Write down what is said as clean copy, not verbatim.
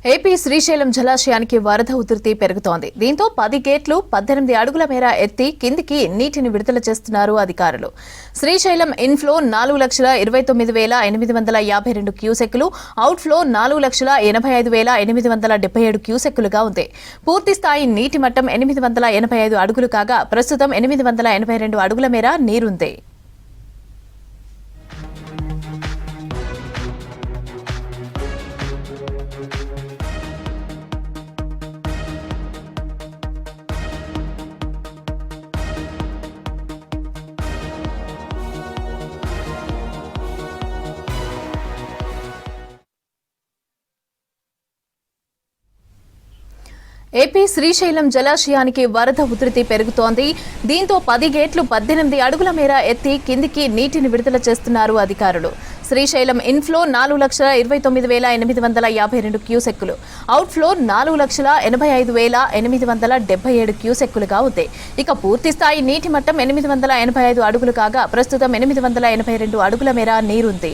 AP Srisailam జలాశయానికి వరద ఉధృతి పెరుగుతోంది. దీంతో 10 గేట్లు 18 అడుగుల మేర ఎత్తి కిందికి నీటిని విడుదల చేస్తున్నారు అధికారులు. శ్రీశైలం ఇన్ఫ్లో 4,29,852 క్యూసెక్కులు, అవుట్ఫ్లో 4,85,877 క్యూసెక్కులుగా ఉంది. పూర్తి స్థాయి నీటి మట్టం 885 అడుగులు కాగా ప్రస్తుతం 882 అడుగుల మేర నీరుంది. ఏపీ శ్రీశైలం జలాశయానికి వరద ఉధృతి పెరుగుతోంది. దీంతో 10 గేట్లు 18 అడుగుల మేర ఎత్తి కిందికి నీటిని విడుదల చేస్తున్నారు అధికారులు. శ్రీశైలం ఇన్ఫ్లో 4,29,852 క్యూసెక్కులు, అవుట్ఫ్లో 4,85,877 క్యూసెక్కులుగా ఉంది. ఇక పూర్తి స్థాయి నీటి మట్టం 885 అడుగులు కాగా ప్రస్తుతం 882 అడుగుల మేర నీరుంది.